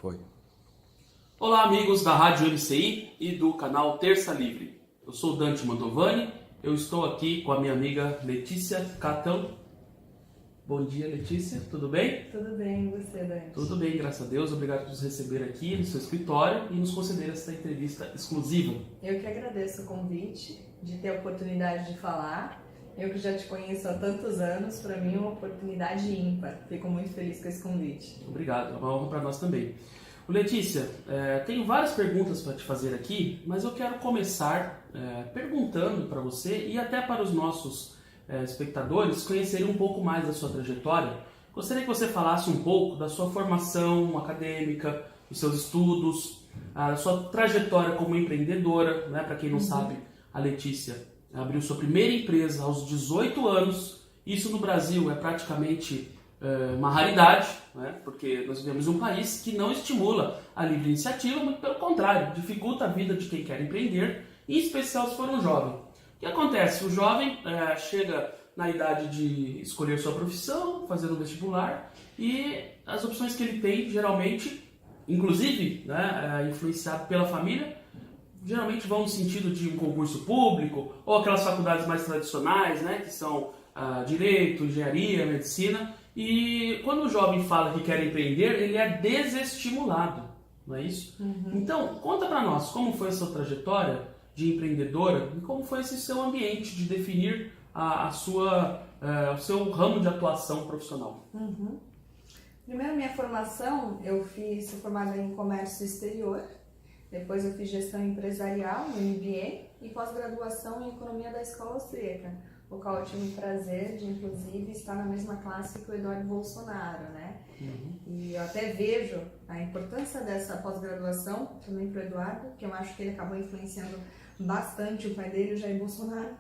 Foi. Olá, amigos da Rádio MCI e do canal Terça Livre. Eu sou Dante Mantovani, eu estou aqui com a minha amiga Letícia Catão. Bom dia, Letícia, tudo bem? Tudo bem, e você, Dante? Tudo bem, graças a Deus. Obrigado por nos receber aqui no seu escritório e nos conceder essa entrevista exclusiva. Eu que agradeço o convite de ter a oportunidade de falar. Eu que já te conheço há tantos anos, para mim é uma oportunidade ímpar. Fico muito feliz com esse convite. Obrigado, é uma honra para nós também. Letícia, tenho várias perguntas para te fazer aqui, mas eu quero começar perguntando para você e até para os nossos espectadores conhecerem um pouco mais da sua trajetória. Gostaria que você falasse um pouco da sua formação acadêmica, dos seus estudos, a sua trajetória como empreendedora, né? Para quem não sabe, a Letícia abriu sua primeira empresa aos 18 anos. Isso no Brasil é praticamente uma raridade, né? Porque nós vivemos em um país que não estimula a livre iniciativa, muito pelo contrário, dificulta a vida de quem quer empreender, em especial se for um jovem. O que acontece? O jovem chega na idade de escolher sua profissão, fazer um vestibular, e as opções que ele tem, geralmente, inclusive influenciado pela família, geralmente vão no sentido de um concurso público, ou aquelas faculdades mais tradicionais, né, que são direito, engenharia, medicina. E quando o jovem fala que quer empreender, ele é desestimulado, não é isso? Então, conta para nós como foi a sua trajetória de empreendedora e como foi esse seu ambiente de definir o seu ramo de atuação profissional. Primeiro, minha formação, eu sou formada em comércio exterior, depois eu fiz gestão empresarial no MBA e pós-graduação em economia da Escola Austríaca, o qual eu tive o prazer de, inclusive, estar na mesma classe que o Eduardo Bolsonaro, né? E eu até vejo a importância dessa pós-graduação também para o Eduardo, que eu acho que ele acabou influenciando bastante o pai dele, o Jair Bolsonaro,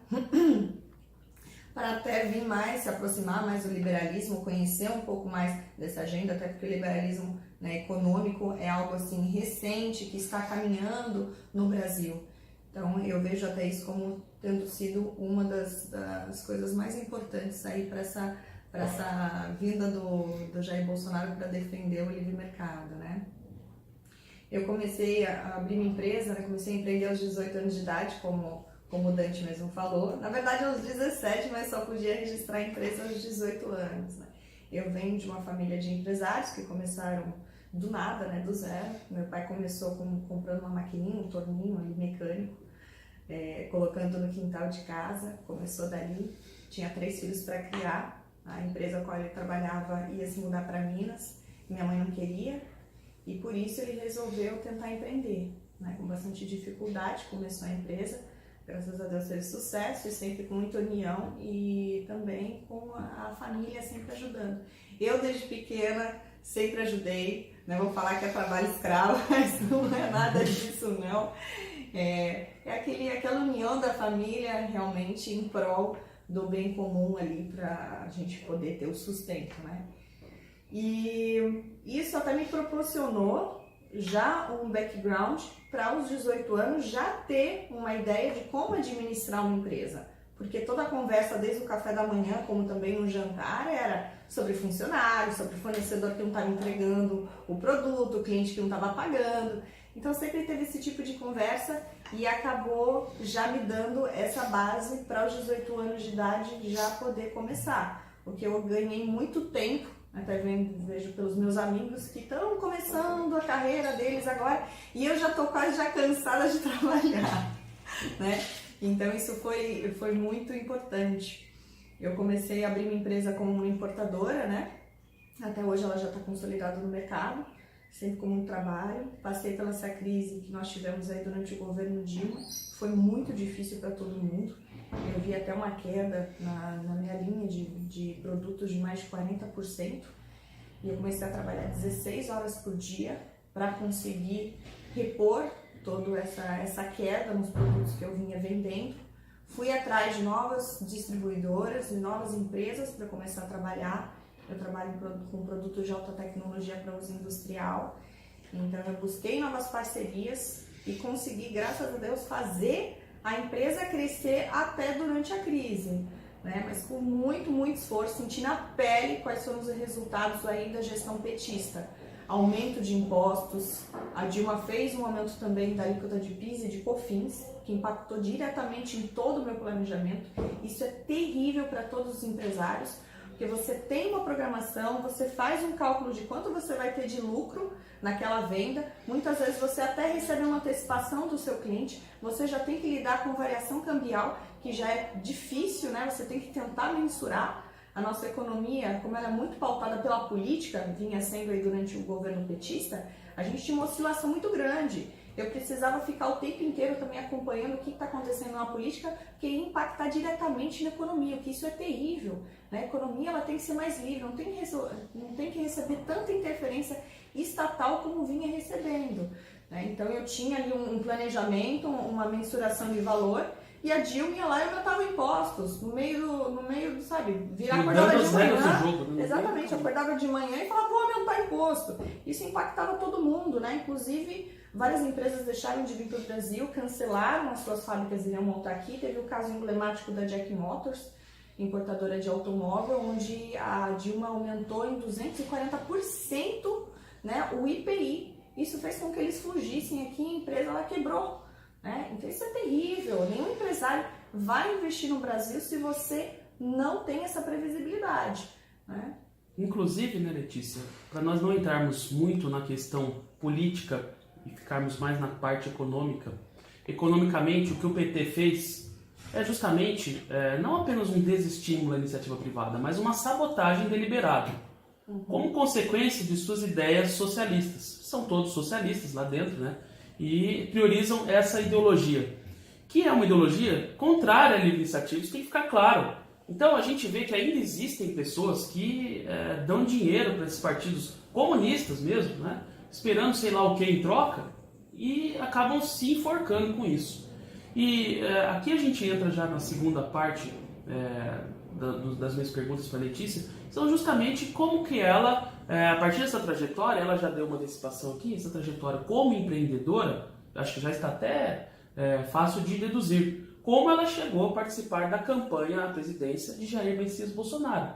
para até vir mais, se aproximar mais do liberalismo, conhecer um pouco mais dessa agenda, até porque o liberalismo, né, econômico é algo assim recente, que está caminhando no Brasil. Então eu vejo até isso como tendo sido uma das coisas mais importantes aí para essa vinda do Jair Bolsonaro para defender o livre mercado, né? Eu comecei a abrir minha empresa, né? Comecei a empreender aos 18 anos de idade, como o Dante mesmo falou. Na verdade aos 17, mas só podia registrar a empresa aos 18 anos, né? Eu venho de uma família de empresários que começaram do nada, né? Do zero. Meu pai começou comprando uma maquininha, um torninho ali, mecânico, colocando no quintal de casa, começou dali, tinha 3 filhos para criar, a empresa com a qual ele trabalhava ia se mudar para Minas, minha mãe não queria, e por isso ele resolveu tentar empreender, né? Com bastante dificuldade, começou a empresa, graças a Deus teve sucesso, e sempre com muita união, e também com a família sempre ajudando. Eu desde pequena sempre ajudei, não vou falar que é trabalho escravo, mas não é nada disso não. É aquela união da família realmente em prol do bem comum ali para a gente poder ter o sustento, né? E isso até me proporcionou já um background para os 18 anos já ter uma ideia de como administrar uma empresa. Porque toda a conversa, desde o café da manhã, como também um jantar, era sobre funcionário, sobre fornecedor que não estava entregando o produto, o cliente que não estava pagando. Então sempre teve esse tipo de conversa e acabou já me dando essa base para os 18 anos de idade já poder começar. Porque eu ganhei muito tempo, até vejo pelos meus amigos que estão começando a carreira deles agora e eu já estou quase já cansada de trabalhar, né? Então isso foi muito importante. Eu comecei a abrir minha empresa como uma importadora, né? Até hoje ela já está consolidada no mercado, sempre com muito trabalho. Passei pela essa crise que nós tivemos aí durante o governo Dilma, foi muito difícil para todo mundo. Eu vi até uma queda na minha linha de produtos de mais de 40%. E eu comecei a trabalhar 16 horas por dia para conseguir repor toda essa queda nos produtos que eu vinha vendendo. Fui atrás de novas distribuidoras e novas empresas para começar a trabalhar. Eu trabalho com produtos de alta tecnologia para uso industrial. Então eu busquei novas parcerias e consegui, graças a Deus, fazer a empresa crescer até durante a crise, né? Mas com muito, muito esforço, senti na pele quais foram os resultados aí da gestão petista. aumento de impostos. A Dilma fez um aumento também da alíquota de PIS e de COFINS, que impactou diretamente em todo o meu planejamento. Isso é terrível para todos os empresários, porque você tem uma programação, você faz um cálculo de quanto você vai ter de lucro naquela venda, muitas vezes você até recebe uma antecipação do seu cliente, você já tem que lidar com variação cambial, que já é difícil, né? Você tem que tentar mensurar. A nossa economia, como ela é muito pautada pela política, vinha sendo aí durante o governo petista, a gente tinha uma oscilação muito grande. Eu precisava ficar o tempo inteiro também acompanhando o que está acontecendo na política, que ia impactar diretamente na economia, o que isso é terrível. Né? A economia ela tem que ser mais livre, não tem que receber tanta interferência estatal como vinha recebendo. Né? Então eu tinha ali um planejamento, uma mensuração de valor, e a Dilma ia lá e aumentava impostos, no meio, sabe, acordava de manhã, jogo, né? Exatamente, acordava de manhã e falava, vou aumentar imposto. Isso impactava todo mundo, né? Inclusive, várias empresas deixaram de vir para o Brasil, cancelaram as suas fábricas e iriam montar aqui. Teve o caso emblemático da Jack Motors, importadora de automóvel, onde a Dilma aumentou em 240%, né, o IPI. Isso fez com que eles fugissem aqui e a empresa ela quebrou. Né? Então isso é terrível, nenhum empresário vai investir no Brasil se você não tem essa previsibilidade. Né? Inclusive, né, Letícia, para nós não entrarmos muito na questão política e ficarmos mais na parte econômica, economicamente o que o PT fez é justamente não apenas um desestímulo à iniciativa privada, mas uma sabotagem deliberada, como consequência de suas ideias socialistas. São todos socialistas lá dentro, né? E priorizam essa ideologia, que é uma ideologia contrária à livre iniciativa, isso tem que ficar claro. Então a gente vê que ainda existem pessoas que dão dinheiro para esses partidos comunistas mesmo, né? Esperando sei lá o que em troca, e acabam se enforcando com isso. E aqui a gente entra já na segunda parte das minhas perguntas para a Letícia, são justamente como que ela, a partir dessa trajetória, ela já deu uma antecipação aqui, essa trajetória como empreendedora, acho que já está até fácil de deduzir, como ela chegou a participar da campanha à presidência de Jair Messias Bolsonaro.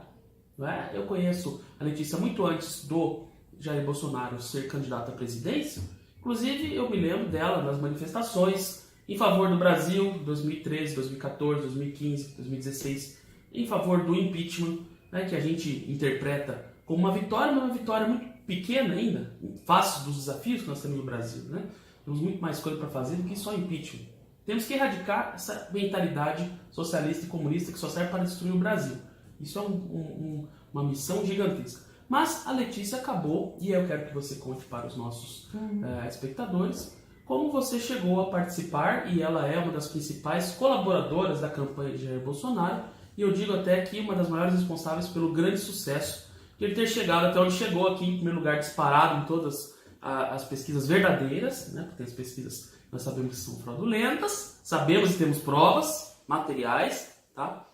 Não é? Eu conheço a Letícia muito antes do Jair Bolsonaro ser candidato à presidência, inclusive eu me lembro dela nas manifestações em favor do Brasil, 2013, 2014, 2015, 2016, em favor do impeachment, né, que a gente interpreta como uma vitória, mas uma vitória muito pequena ainda, face dos desafios que nós temos no Brasil. Né? Temos muito mais coisa para fazer do que só impeachment. Temos que erradicar essa mentalidade socialista e comunista que só serve para destruir o Brasil. Isso é uma missão gigantesca. Mas a Letícia acabou, e eu quero que você conte para os nossos espectadores, como você chegou a participar, e ela é uma das principais colaboradoras da campanha de Jair Bolsonaro, e eu digo até que uma das maiores responsáveis pelo grande sucesso de ele ter chegado até onde chegou aqui, em primeiro lugar, disparado em todas as pesquisas verdadeiras, né? Porque as pesquisas nós sabemos que são fraudulentas, sabemos que temos provas materiais, tá?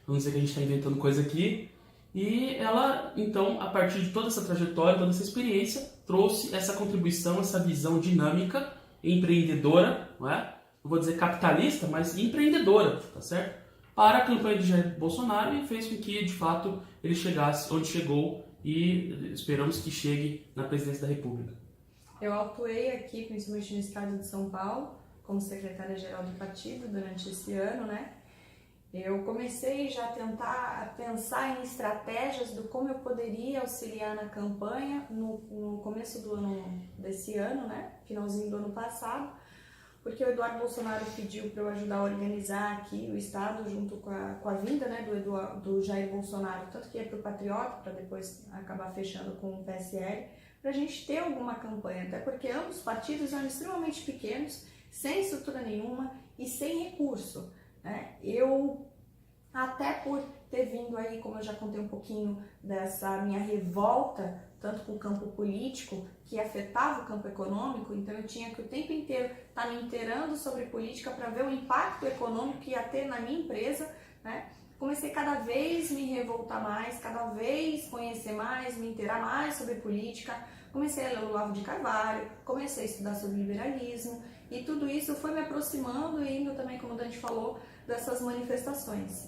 Vamos dizer que a gente está inventando coisa aqui. E ela, então, a partir de toda essa trajetória, toda essa experiência, trouxe essa contribuição, essa visão dinâmica, empreendedora, não é? Não vou dizer capitalista, mas empreendedora, tá certo? Para a campanha de Jair Bolsonaro e fez com que, de fato, ele chegasse onde chegou e esperamos que chegue na presidência da República. Eu atuei aqui, principalmente no estado de São Paulo, como secretária-geral do partido durante esse ano, né? Eu comecei já a tentar pensar em estratégias do como eu poderia auxiliar na campanha no começo do ano desse ano, né? Finalzinho do ano passado, porque o Eduardo Bolsonaro pediu para eu ajudar a organizar aqui o estado junto com a vinda, né, do Jair Bolsonaro, tanto que ia para o Patriota, para depois acabar fechando com o PSL, para a gente ter alguma campanha, até porque ambos os partidos eram extremamente pequenos, sem estrutura nenhuma e sem recurso. Né? Eu, até por ter vindo aí, como eu já contei um pouquinho dessa minha revolta, tanto com o campo político, que afetava o campo econômico, então eu tinha que o tempo inteiro estar me inteirando sobre política para ver o impacto econômico que ia ter na minha empresa, né? Comecei cada vez me revoltar mais, cada vez conhecer mais, me inteirar mais sobre política, comecei a ler o Olavo de Carvalho, comecei a estudar sobre liberalismo, e tudo isso foi me aproximando e indo também, como o Dante falou, dessas manifestações.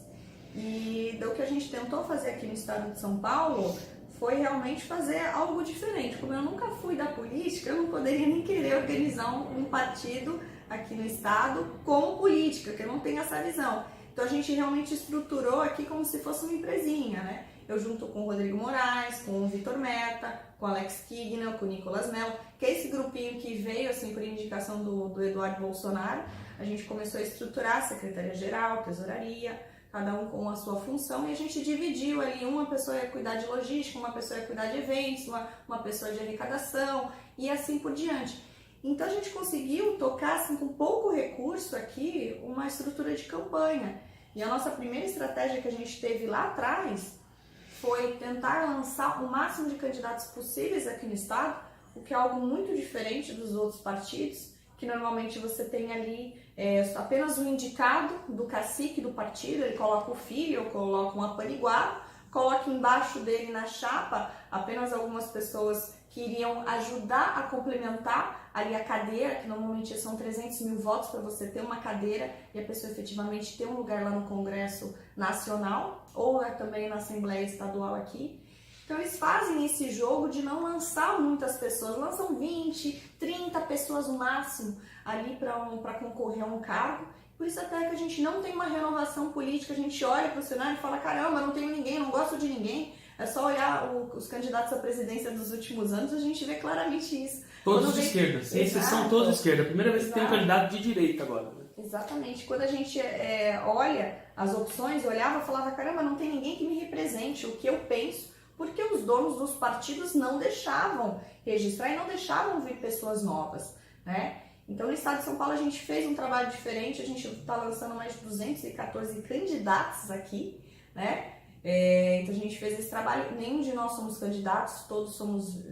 E do que a gente tentou fazer aqui no estado de São Paulo foi realmente fazer algo diferente. Como eu nunca fui da política, eu não poderia nem querer organizar um partido aqui no estado com política, que eu não tenho essa visão. Então a gente realmente estruturou aqui como se fosse uma empresinha, né? Eu junto com o Rodrigo Moraes, com o Vitor Meta, com o Alex Kignel, com o Nicolas Mello, que é esse grupinho que veio assim por indicação do Eduardo Bolsonaro. A gente começou a estruturar a Secretaria-Geral, Tesouraria, cada um com a sua função, e a gente dividiu ali, uma pessoa ia cuidar de logística, uma pessoa ia cuidar de eventos, uma pessoa de arrecadação e assim por diante. Então a gente conseguiu tocar assim, com pouco recurso aqui uma estrutura de campanha. E a nossa primeira estratégia que a gente teve lá atrás foi tentar lançar o máximo de candidatos possíveis aqui no estado, o que é algo muito diferente dos outros partidos, que normalmente você tem ali apenas um indicado do cacique do partido, ele coloca o filho, ou coloca um apaniguado, coloca embaixo dele na chapa apenas algumas pessoas que iriam ajudar a complementar ali a cadeira, que normalmente são 300 mil votos para você ter uma cadeira e a pessoa efetivamente ter um lugar lá no Congresso Nacional ou também na Assembleia Estadual aqui. Então eles fazem esse jogo de não lançar muitas pessoas, lançam 20, 30 pessoas no máximo ali para concorrer a um cargo. Por isso até que a gente não tem uma renovação política, a gente olha para o cenário e fala, caramba, não tenho ninguém, não gosto de ninguém. É só olhar os candidatos à presidência dos últimos anos, a gente vê claramente isso. Todos de esquerda, sem exceção, todos de esquerda. Primeira vez que tem um candidato de direita agora. Né? Exatamente. Quando a gente olha as opções, olhava e falava, caramba, não tem ninguém que me represente o que eu penso, porque os donos dos partidos não deixavam registrar e não deixavam vir pessoas novas, né? Então, no estado de São Paulo, a gente fez um trabalho diferente, a gente está lançando mais de 214 candidatos aqui, né? Então, a gente fez esse trabalho, nenhum de nós somos candidatos, todos somos,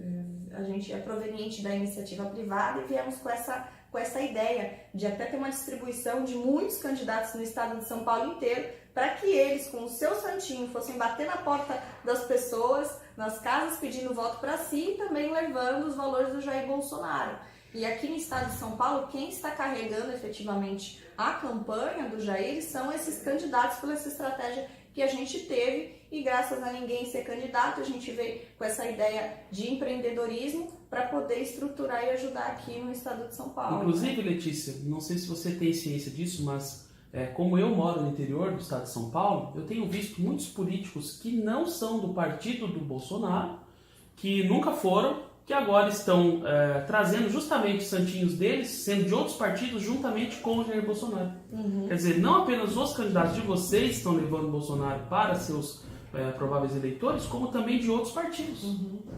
a gente é proveniente da iniciativa privada e viemos com essa ideia de até ter uma distribuição de muitos candidatos no estado de São Paulo inteiro, para que eles, com o seu santinho, fossem bater na porta das pessoas, nas casas, pedindo voto para si e também levando os valores do Jair Bolsonaro. E aqui no estado de São Paulo, quem está carregando efetivamente a campanha do Jair são esses candidatos pela essa estratégia que a gente teve, e graças a ninguém ser candidato, a gente veio com essa ideia de empreendedorismo para poder estruturar e ajudar aqui no estado de São Paulo. Inclusive, né? Letícia, não sei se você tem ciência disso, mas como eu moro no interior do estado de São Paulo, eu tenho visto muitos políticos que não são do partido do Bolsonaro, que nunca foram, que agora estão trazendo justamente os santinhos deles, sendo de outros partidos, juntamente com o Jair Bolsonaro. Uhum. Quer dizer, não apenas os candidatos de vocês estão levando o Bolsonaro para seus prováveis eleitores, como também de outros partidos,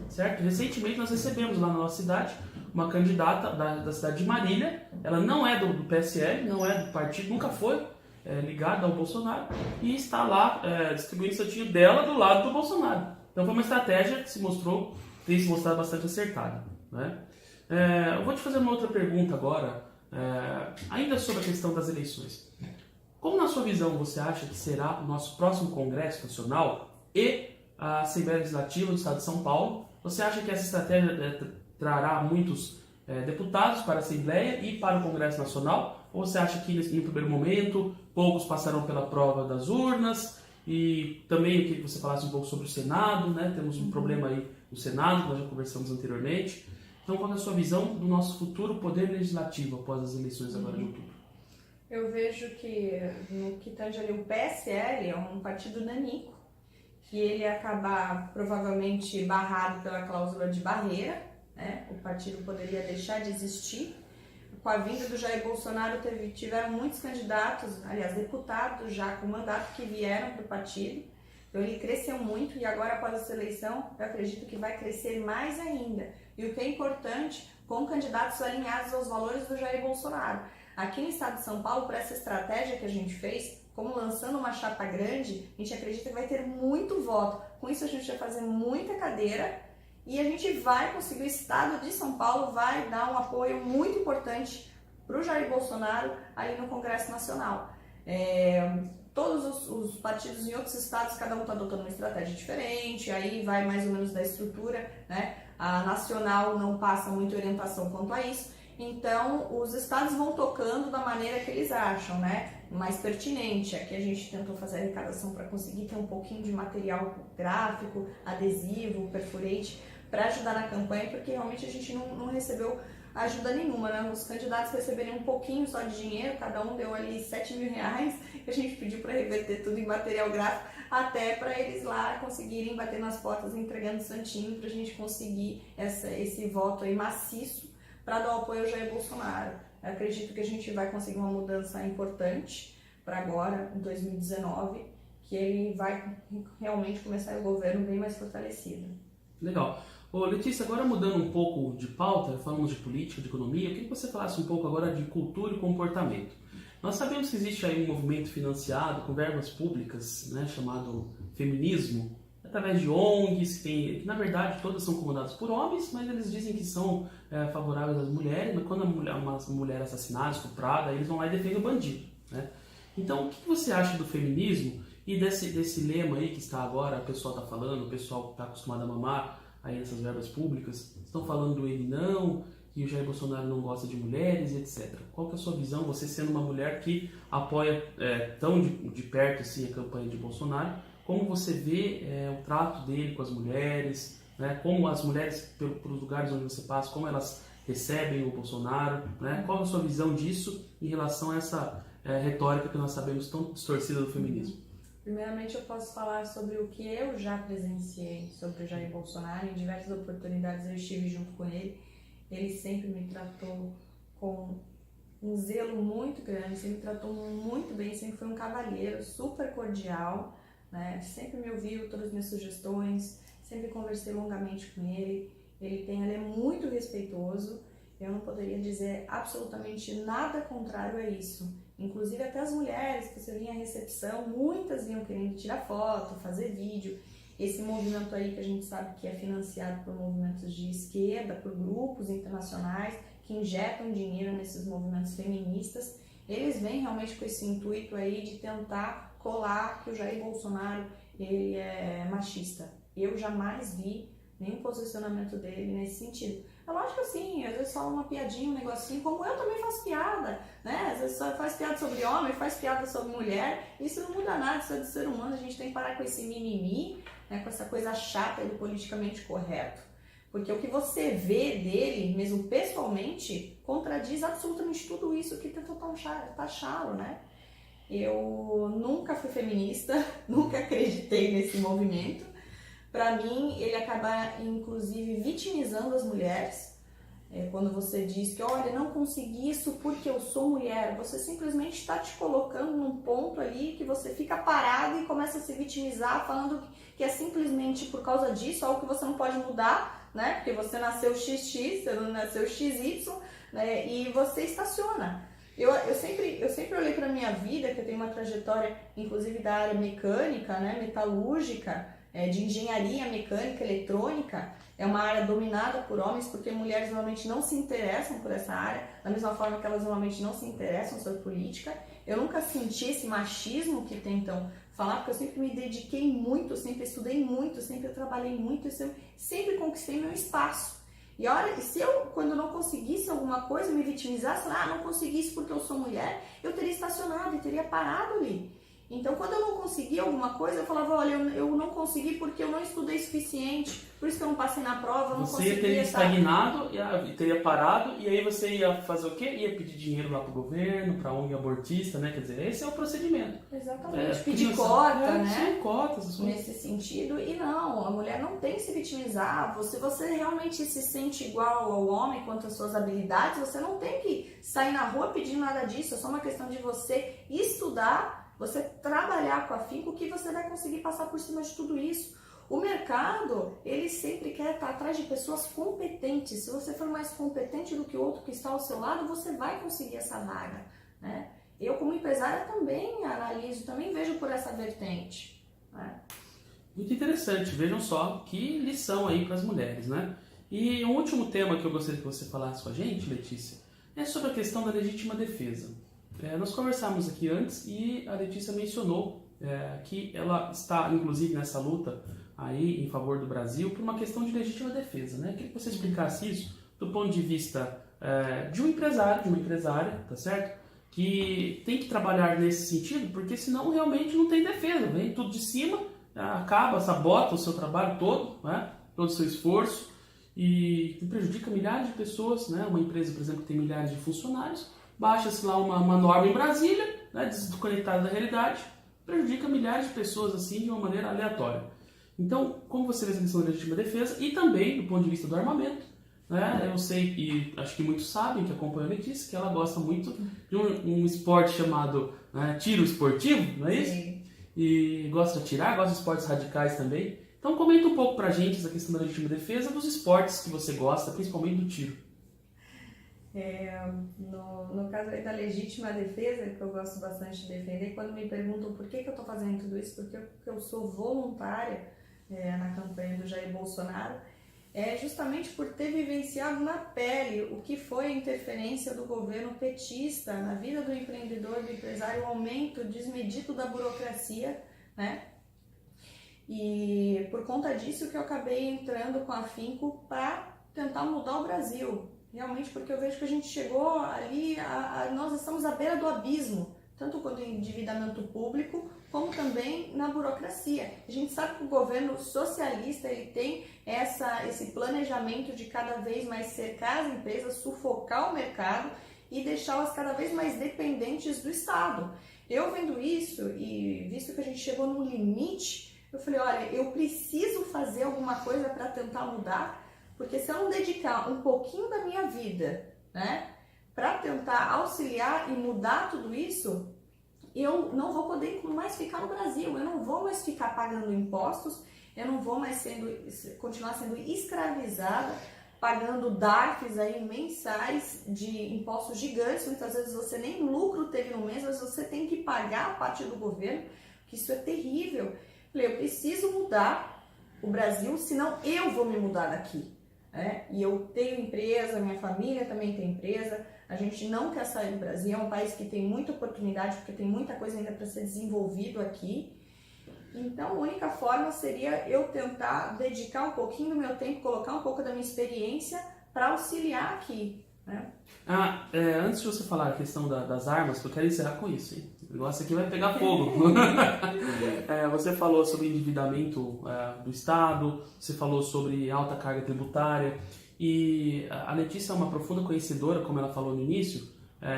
certo? Recentemente nós recebemos lá na nossa cidade uma candidata da cidade de Marília, ela não é do PSL, não é do partido, nunca foi ligada ao Bolsonaro, e está lá distribuindo o santinho dela do lado do Bolsonaro. Então foi uma estratégia que tem se mostrado bastante acertada, né? Eu vou te fazer uma outra pergunta agora, ainda sobre a questão das eleições. Como, na sua visão, você acha que será o nosso próximo Congresso Nacional e a Assembleia Legislativa do Estado de São Paulo? Você acha que essa estratégia trará muitos deputados para a Assembleia e para o Congresso Nacional? Ou você acha que, no primeiro momento, poucos passarão pela prova das urnas? E também eu queria que você falasse um pouco sobre o Senado, né? Temos um problema aí no Senado, nós já conversamos anteriormente. Então, qual é a sua visão do nosso futuro poder legislativo após as eleições agora de outubro? Eu vejo que, no que tange ali o PSL, é um partido nanico, que ele ia acabar provavelmente barrado pela cláusula de barreira, né? O partido poderia deixar de existir. Com a vinda do Jair Bolsonaro, tiveram muitos candidatos, aliás, deputados já com mandato que vieram para o partido. Então ele cresceu muito e agora, após essa eleição, eu acredito que vai crescer mais ainda. E o que é importante, com candidatos alinhados aos valores do Jair Bolsonaro. Aqui no estado de São Paulo, por essa estratégia que a gente fez, como lançando uma chapa grande, a gente acredita que vai ter muito voto. Com isso a gente vai fazer muita cadeira e a gente vai conseguir, o estado de São Paulo vai dar um apoio muito importante para o Jair Bolsonaro ali no Congresso Nacional. Todos os partidos em outros estados, cada um está adotando uma estratégia diferente, aí vai mais ou menos da estrutura, né? A nacional não passa muita orientação quanto a isso. Então, os estados vão tocando da maneira que eles acham, né? Mais pertinente. Aqui a gente tentou fazer arrecadação para conseguir ter um pouquinho de material gráfico, adesivo, perforate, para ajudar na campanha, porque realmente a gente não recebeu ajuda nenhuma, né? Os candidatos receberam um pouquinho só de dinheiro, cada um deu ali R$7.000, que a gente pediu para reverter tudo em material gráfico, até para eles lá conseguirem bater nas portas entregando santinho, para a gente conseguir esse voto aí maciço para dar o apoio ao Jair Bolsonaro. Eu acredito que a gente vai conseguir uma mudança importante para agora, em 2019, que ele vai realmente começar o governo bem mais fortalecido. Legal. Ô, Letícia, agora mudando um pouco de pauta, falamos de política, de economia, eu queria que você falasse um pouco agora de cultura e comportamento. Nós sabemos que existe aí um movimento financiado com verbas públicas, né, chamado feminismo, através de ONGs, que na verdade todas são comandadas por homens, mas eles dizem que são favoráveis às mulheres, mas quando uma mulher é assassinada, estuprada, eles vão lá e defendem o bandido, né? Então, o que você acha do feminismo e desse lema aí que está agora, a pessoa está falando, o pessoal que está acostumado a mamar aí nessas verbas públicas, estão falando do ele não, que o Jair Bolsonaro não gosta de mulheres, etc. Qual que é a sua visão, você sendo uma mulher que apoia tão de perto assim, a campanha de Bolsonaro, como você vê o trato dele com as mulheres, né? Como as mulheres, pelos lugares onde você passa, como elas recebem o Bolsonaro, né? Qual é a sua visão disso em relação a essa retórica que nós sabemos tão distorcida do feminismo? Primeiramente, eu posso falar sobre o que eu já presenciei sobre o Jair Bolsonaro. Em diversas oportunidades eu estive junto com ele. Ele sempre me tratou com um zelo muito grande, sempre me tratou muito bem, sempre foi um cavalheiro, super cordial, né? Sempre me ouviu todas as minhas sugestões, sempre conversei longamente com ele. Ele é muito respeitoso. Eu não poderia dizer absolutamente nada contrário a isso. Inclusive até as mulheres que você vinha à recepção, muitas vinham querendo tirar foto, fazer vídeo. Esse movimento aí que a gente sabe que é financiado por movimentos de esquerda, por grupos internacionais que injetam dinheiro nesses movimentos feministas, eles vêm realmente com esse intuito aí de tentar colar que o Jair Bolsonaro ele é machista. Eu jamais vi nenhum posicionamento dele nesse sentido. É lógico que assim, às vezes fala uma piadinha, um negocinho, como eu também faço piada, né? Às vezes só faz piada sobre homem, faz piada sobre mulher, isso não muda nada, isso é do ser humano, a gente tem que parar com esse mimimi, né? Com essa coisa chata do politicamente correto. Porque o que você vê dele, mesmo pessoalmente, contradiz absolutamente tudo isso que tentou taxá-lo, né? Eu nunca fui feminista, nunca acreditei nesse movimento. Para mim, ele acaba, inclusive, vitimizando as mulheres. Quando você diz que, olha, não consegui isso porque eu sou mulher, você simplesmente está te colocando num ponto ali que você fica parado e começa a se vitimizar, falando que é simplesmente por causa disso, algo que você não pode mudar, né? Porque você nasceu XX, você não nasceu XY, né? E você estaciona. Eu sempre olhei para a minha vida, que eu tenho uma trajetória, inclusive da área mecânica, né? Metalúrgica, de engenharia mecânica, eletrônica, é uma área dominada por homens, porque mulheres normalmente não se interessam por essa área, da mesma forma que elas normalmente não se interessam sobre política. Eu nunca senti esse machismo que tentam falar, porque eu sempre me dediquei muito, sempre estudei muito, sempre trabalhei muito, sempre conquistei meu espaço. E olha, se eu, quando não conseguisse alguma coisa, me vitimizasse, não conseguisse porque eu sou mulher, eu teria estacionado e teria parado ali. Então, quando eu não conseguia alguma coisa, eu falava, olha, eu não consegui porque eu não estudei suficiente, por isso que eu não passei na prova, eu não consegui. Você teria estagnado e teria parado, e aí você ia fazer o quê? Ia pedir dinheiro lá pro governo, pra ONG abortista, né? Quer dizer, esse é o procedimento. Exatamente, pedir cota, né? Sim, cotas. Nesse sentido, e não, a mulher não tem que se vitimizar. Se você realmente se sente igual ao homem quanto às suas habilidades, você não tem que sair na rua pedindo nada disso, é só uma questão de você estudar, você trabalhar com afinco, que você vai conseguir passar por cima de tudo isso. O mercado, ele sempre quer estar atrás de pessoas competentes. Se você for mais competente do que o outro que está ao seu lado, você vai conseguir essa vaga, né? Eu, como empresária, também analiso, também vejo por essa vertente, né? Muito interessante. Vejam só que lição aí para as mulheres, né? E um último tema que eu gostaria que você falasse com a gente, Letícia, é sobre a questão da legítima defesa. Nós conversamos aqui antes e a Letícia mencionou que ela está, inclusive, nessa luta aí em favor do Brasil por uma questão de legítima defesa, né? Queria que você explicasse isso do ponto de vista de um empresário, de uma empresária, tá certo? Que tem que trabalhar nesse sentido, porque senão realmente não tem defesa, vem tudo de cima, acaba, sabota o seu trabalho todo, né? Todo o seu esforço e prejudica milhares de pessoas, né? Uma empresa, por exemplo, que tem milhares de funcionários, baixa-se lá uma norma em Brasília, né? Desconectada da realidade, prejudica milhares de pessoas assim de uma maneira aleatória. Então, como você vê essa questão da legítima defesa e também do ponto de vista do armamento, né? Eu sei e acho que muitos sabem que acompanham a Letícia que ela gosta muito de um esporte chamado tiro esportivo, não é isso? Sim. E gosta de atirar, gosta de esportes radicais também. Então comenta um pouco pra gente essa questão da legítima defesa dos esportes que você gosta, principalmente do tiro. No caso aí da legítima defesa, que eu gosto bastante de defender, quando me perguntam por que eu estou fazendo tudo isso, porque eu sou voluntária na campanha do Jair Bolsonaro, é justamente por ter vivenciado na pele o que foi a interferência do governo petista na vida do empreendedor, do empresário, o aumento desmedido da burocracia, né? E por conta disso que eu acabei entrando com a afinco para tentar mudar o Brasil. Realmente porque eu vejo que a gente chegou ali, nós estamos à beira do abismo, tanto quanto em endividamento público, como também na burocracia. A gente sabe que o governo socialista ele tem esse planejamento de cada vez mais cercar as empresas, sufocar o mercado e deixá-las cada vez mais dependentes do Estado. Eu vendo isso e visto que a gente chegou num limite, eu falei, olha, eu preciso fazer alguma coisa para tentar mudar, porque se eu não dedicar um pouquinho da minha vida, né, para tentar auxiliar e mudar tudo isso, eu não vou poder mais ficar no Brasil, eu não vou mais ficar pagando impostos, eu não vou mais continuar sendo escravizada, pagando DARFs aí mensais de impostos gigantes, muitas vezes você nem lucro teve no mês, mas você tem que pagar a parte do governo, que isso é terrível. Eu preciso mudar o Brasil, senão eu vou me mudar daqui. E eu tenho empresa, minha família também tem empresa, a gente não quer sair do Brasil, é um país que tem muita oportunidade, porque tem muita coisa ainda para ser desenvolvido aqui. Então, a única forma seria eu tentar dedicar um pouquinho do meu tempo, colocar um pouco da minha experiência para auxiliar aqui. Né? Antes de você falar a questão das armas, eu quero encerrar com isso, hein? O negócio aqui vai pegar fogo. Você falou sobre endividamento do Estado, você falou sobre alta carga tributária, e a Letícia é uma profunda conhecedora, como ela falou no início,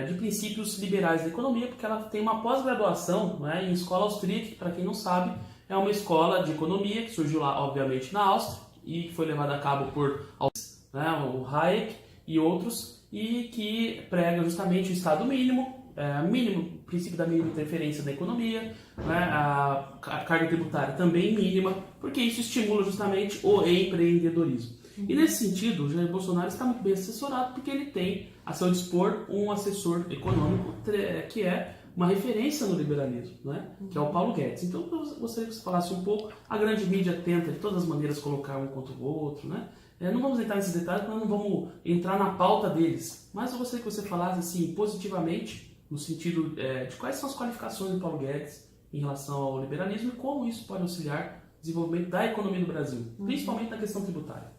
de princípios liberais da economia, porque ela tem uma pós-graduação em escola austríaca, que para quem não sabe, é uma escola de economia que surgiu lá, obviamente, na Áustria, e que foi levada a cabo por o Hayek e outros, e que prega justamente o Estado mínimo, princípio da mínima interferência na economia, a carga tributária também mínima, porque isso estimula justamente o empreendedorismo. E nesse sentido, o Jair Bolsonaro está muito bem assessorado, porque ele tem a seu dispor um assessor econômico que é uma referência no liberalismo, que é o Paulo Guedes. Então eu gostaria que você falasse um pouco. A grande mídia tenta de todas as maneiras colocar um contra o outro, não vamos entrar nesses detalhes, porque nós não vamos entrar na pauta deles, mas eu gostaria que você falasse assim, positivamente, no sentido de quais são as qualificações do Paulo Guedes em relação ao liberalismo e como isso pode auxiliar o desenvolvimento da economia do Brasil, principalmente na questão tributária.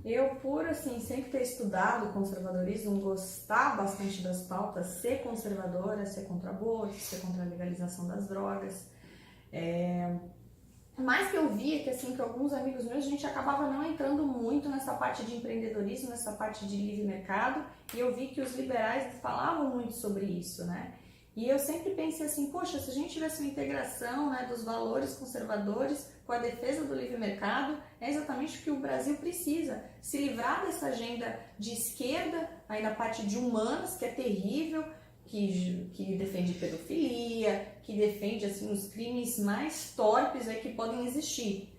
Eu, por assim, sempre ter estudado o conservadorismo, gostar bastante das pautas, ser conservadora, ser contra o aborto, ser contra a legalização das drogas, mas que eu via que, assim, que alguns amigos meus, a gente acabava não entrando muito nessa parte de empreendedorismo, nessa parte de livre mercado, e eu vi que os liberais falavam muito sobre isso, E eu sempre pensei assim, poxa, se a gente tivesse uma integração dos valores conservadores com a defesa do livre mercado, é exatamente o que o Brasil precisa. Se livrar dessa agenda de esquerda, aí na parte de humanas, que é terrível, que defende pedofilia, que defende assim, os crimes mais torpes que podem existir.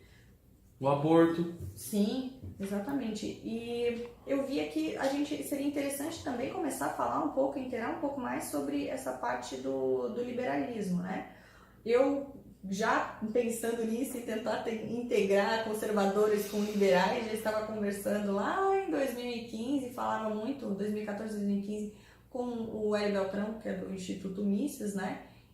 O aborto. Sim, exatamente. E eu via que a gente seria interessante também começar a falar um pouco, inteirar um pouco mais sobre essa parte do liberalismo, Eu já pensando nisso e tentar integrar conservadores com liberais, já estava conversando lá em 2015, falava muito, 2014, 2015, com o Hélio Beltrão, que é do Instituto Mises,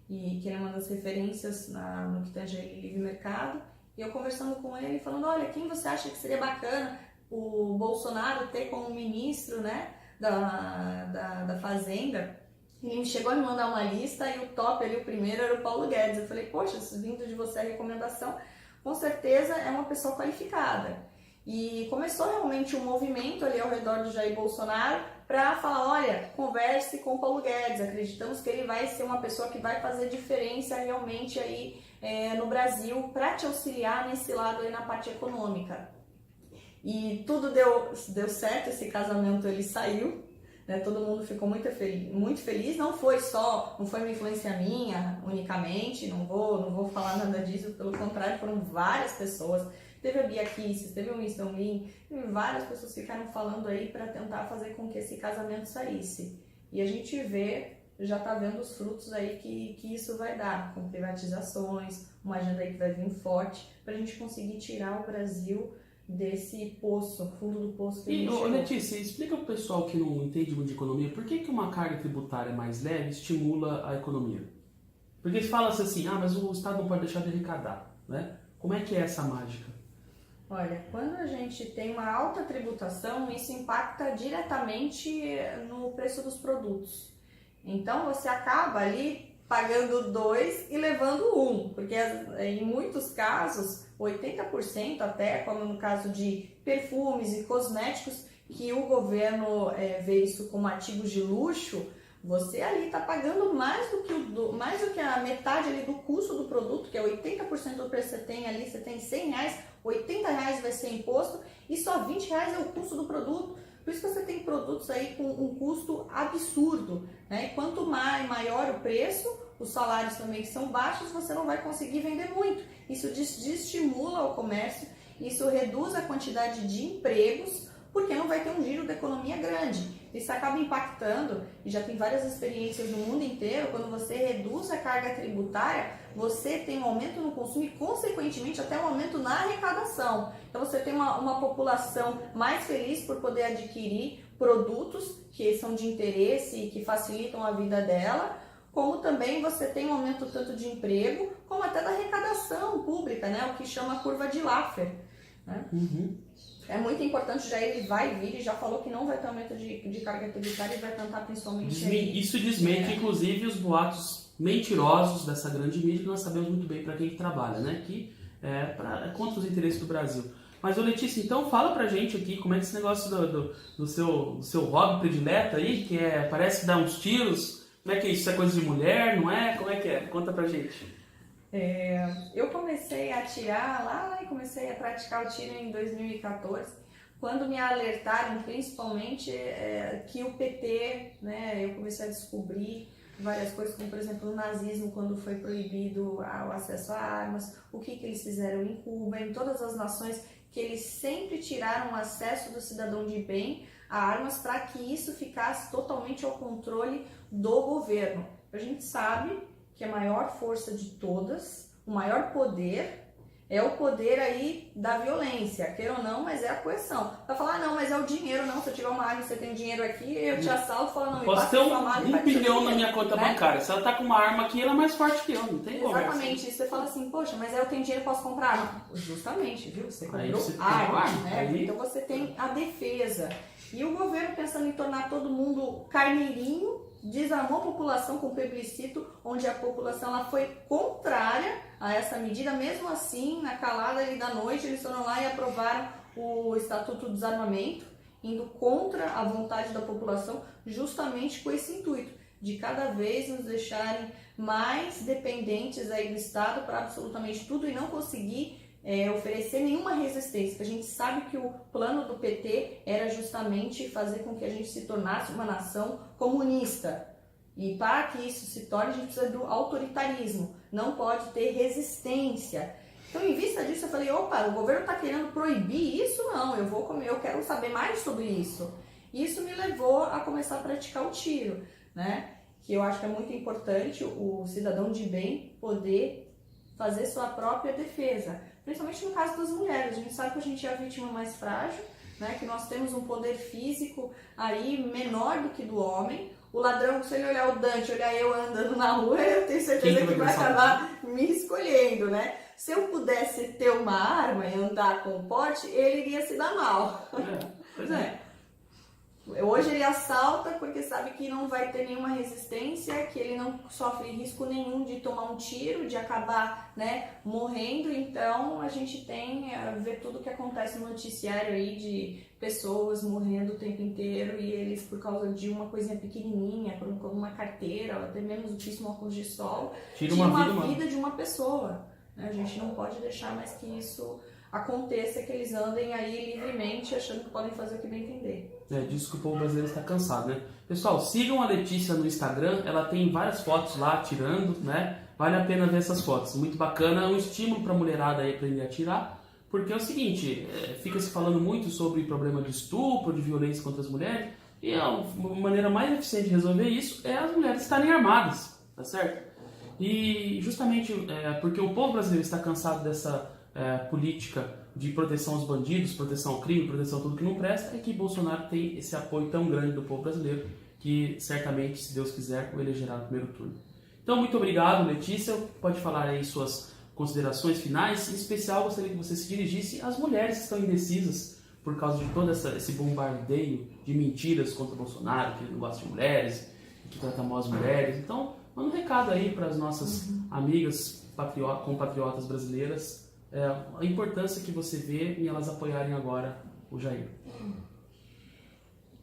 E que ele é uma das referências no que tange livre mercado. E eu conversando com ele, falando, olha, quem você acha que seria bacana o Bolsonaro ter como ministro, né, da Fazenda, ele chegou a me mandar uma lista e o top ali, o primeiro era o Paulo Guedes. Eu falei, poxa, vindo de você a recomendação, com certeza é uma pessoa qualificada. E começou realmente um movimento ali ao redor do Jair Bolsonaro para falar, olha, converse com o Paulo Guedes, acreditamos que ele vai ser uma pessoa que vai fazer diferença realmente aí no Brasil para te auxiliar nesse lado aí na parte econômica. E tudo deu certo, esse casamento ele saiu, né? Todo mundo ficou muito feliz, não foi uma influência minha unicamente, não vou falar nada disso, pelo contrário, foram várias pessoas. Teve a Bia Kicis, teve o Winston Lin, várias pessoas ficaram falando aí para tentar fazer com que esse casamento saísse. E a gente já está vendo os frutos aí que isso vai dar, com privatizações, uma agenda aí que vai vir forte, para a gente conseguir tirar o Brasil desse poço, fundo do poço que a gente chegou. Letícia, explica para o pessoal que não entende muito de economia, por que uma carga tributária mais leve estimula a economia? Porque se fala assim, mas o Estado não pode deixar de arrecadar, né? Como é que é essa mágica? Olha, quando a gente tem uma alta tributação, isso impacta diretamente no preço dos produtos. Então, você acaba ali pagando 2 e levando 1, porque em muitos casos, 80% até, como no caso de perfumes e cosméticos, que o governo vê isso como artigos de luxo, você ali está pagando mais do que a metade ali do custo do produto, que é 80% do preço que você tem ali, você tem R$100, R$80 vai ser imposto e só R$20 é o custo do produto. Por isso que você tem produtos aí com um custo absurdo, né? E quanto maior o preço, os salários também que são baixos, você não vai conseguir vender muito. Isso desestimula o comércio, isso reduz a quantidade de empregos, porque não vai ter um giro da economia grande. Isso acaba impactando, e já tem várias experiências no mundo inteiro, quando você reduz a carga tributária, você tem um aumento no consumo e, consequentemente, até um aumento na arrecadação. Então, você tem uma população mais feliz por poder adquirir produtos que são de interesse e que facilitam a vida dela, como também você tem um aumento tanto de emprego, como até da arrecadação pública, né? O que chama curva de Laffer, né? É muito importante, o Jair vai vir e já falou que não vai ter aumento de carga tributária e vai tentar principalmente... Isso desmente, inclusive, os boatos mentirosos dessa grande mídia, que nós sabemos muito bem para quem trabalha, né? Que é contra os interesses do Brasil. Mas, Letícia, então fala pra gente aqui como é que esse negócio do seu hobby predileto aí, que parece dar uns tiros, como é que é isso? Isso é coisa de mulher, não é? Como é que é? Conta pra gente. Eu comecei a atirar lá e comecei a praticar o tiro em 2014, quando me alertaram principalmente que o PT, né, eu comecei a descobrir várias coisas, como por exemplo o nazismo, quando foi proibido o acesso a armas, o que eles fizeram em Cuba, em todas as nações, que eles sempre tiraram o acesso do cidadão de bem a armas para que isso ficasse totalmente ao controle do governo. A gente sabe que a maior força de todas, o maior poder, é o poder aí da violência, queira ou não, mas é a coerção. Vai falar, não, mas é o dinheiro, não, se eu tiver uma arma, você tem dinheiro aqui, eu te assalto, fala, não, me posso passa ter sua arma, um bilhão na minha conta bancária, se ela tá com uma arma aqui, ela é mais forte que eu, não tem conversa. Exatamente, isso você fala assim, poxa, mas eu tenho dinheiro, posso comprar arma. Justamente, viu, você comprou arma, né? Então você tem a defesa. E o governo pensando em tornar todo mundo carneirinho, desarmou a população com plebiscito, onde a população ela foi contrária a essa medida. Mesmo assim, na calada ali da noite, eles foram lá e aprovaram o Estatuto do Desarmamento, indo contra a vontade da população, justamente com esse intuito de cada vez nos deixarem mais dependentes aí do Estado para absolutamente tudo e não conseguir oferecer nenhuma resistência, porque a gente sabe que o plano do PT era justamente fazer com que a gente se tornasse uma nação comunista. E para que isso se torne, a gente precisa do autoritarismo, não pode ter resistência. Então, em vista disso, eu falei, opa, o governo está querendo proibir isso? Não, eu quero saber mais sobre isso. Isso me levou a começar a praticar o tiro, né? Que eu acho que é muito importante o cidadão de bem poder fazer sua própria defesa. Principalmente no caso das mulheres, a gente sabe que a gente é a vítima mais frágil, né? Que nós temos um poder físico aí menor do que do homem. O ladrão, se ele olhar o Dante, olhar eu andando na rua, eu tenho certeza que vai acabar me escolhendo, né? Se eu pudesse ter uma arma e andar com o porte, ele iria se dar mal. Pois é. Hoje ele assalta porque sabe que não vai ter nenhuma resistência, que ele não sofre risco nenhum de tomar um tiro, de acabar, né, morrendo. Então a gente tem a ver tudo que acontece no noticiário aí de pessoas morrendo o tempo inteiro e eles, por causa de uma coisinha pequenininha, como uma carteira, ou até menos do que isso, um óculos de sol, Tira uma vida de uma pessoa. A gente não pode deixar mais que isso aconteça, que eles andem aí livremente achando que podem fazer o que bem entender. É disso que o povo brasileiro está cansado, né? Pessoal, sigam a Letícia no Instagram, ela tem várias fotos lá tirando, né? Vale a pena ver essas fotos, muito bacana, é um estímulo para a mulherada aí aprender a tirar, porque é o seguinte, fica se falando muito sobre problema de estupro, de violência contra as mulheres, e a maneira mais eficiente de resolver isso é as mulheres estarem armadas, tá certo? E justamente porque o povo brasileiro está cansado dessa política de proteção aos bandidos, proteção ao crime, proteção a tudo que não presta, é que Bolsonaro tem esse apoio tão grande do povo brasileiro que certamente, se Deus quiser, o elegerá no primeiro turno. Então, muito obrigado, Letícia. Pode falar aí suas considerações finais. Em especial, gostaria que você se dirigisse às mulheres que estão indecisas por causa de todo esse bombardeio de mentiras contra Bolsonaro, que ele não gosta de mulheres, que trata mal as mulheres. Então, manda um recado aí para as nossas amigas compatriotas brasileiras, a importância que você vê em elas apoiarem agora o Jair.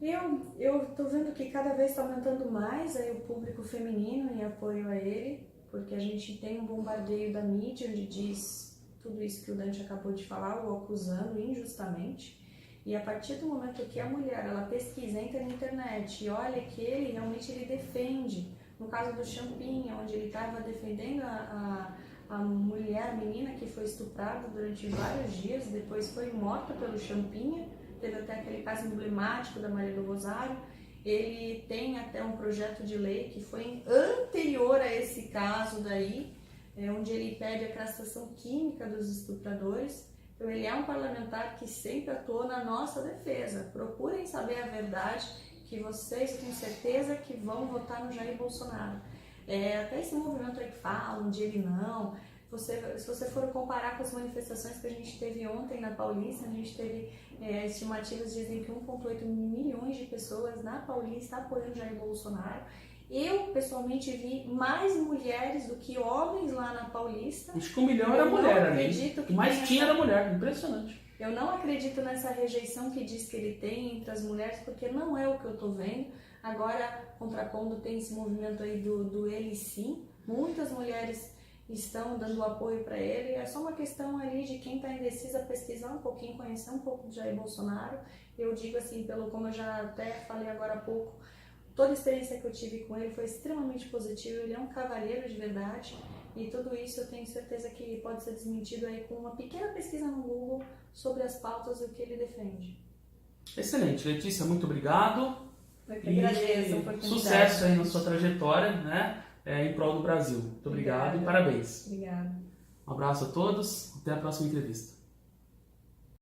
Eu tô vendo que cada vez está aumentando mais aí o público feminino em apoio a ele, porque a gente tem um bombardeio da mídia onde diz tudo isso que o Dante acabou de falar, o acusando injustamente. E a partir do momento que a mulher ela pesquisa, entra na internet e olha que ele realmente defende, no caso do Champinha, onde ele estava defendendo a mulher, a menina que foi estuprada durante vários dias, depois foi morta pelo Champinha, teve até aquele caso emblemático da Maria do Rosário. Ele tem até um projeto de lei que foi anterior a esse caso daí, onde ele pede a castração química dos estupradores. Então ele é um parlamentar que sempre atuou na nossa defesa. Procurem saber a verdade, que vocês têm certeza que vão votar no Jair Bolsonaro. Até esse movimento aí que falam de ele não, se você for comparar com as manifestações que a gente teve ontem na Paulista, a gente teve estimativas dizem que 1,8 milhões de pessoas na Paulista apoiando Jair Bolsonaro. Eu, pessoalmente, vi mais mulheres do que homens lá na Paulista. Acho que 1 milhão era mulher, né? O que mais tinha era mulher, impressionante. Eu não acredito nessa rejeição que diz que ele tem entre as mulheres, porque não é o que eu tô vendo. Agora, contrapondo, tem esse movimento aí do ele sim. Muitas mulheres estão dando apoio para ele. É só uma questão ali de quem está indecisa pesquisar um pouquinho, conhecer um pouco de Jair Bolsonaro. Eu digo assim, como eu já até falei agora há pouco, toda a experiência que eu tive com ele foi extremamente positiva. Ele é um cavalheiro de verdade e tudo isso eu tenho certeza que pode ser desmentido aí com uma pequena pesquisa no Google sobre as pautas e o que ele defende. Excelente, Letícia, muito obrigado. Eu que agradeço a oportunidade. Sucesso aí na sua trajetória, né, em prol do Brasil. Muito obrigado e parabéns. Obrigada. Um abraço a todos, até a próxima entrevista.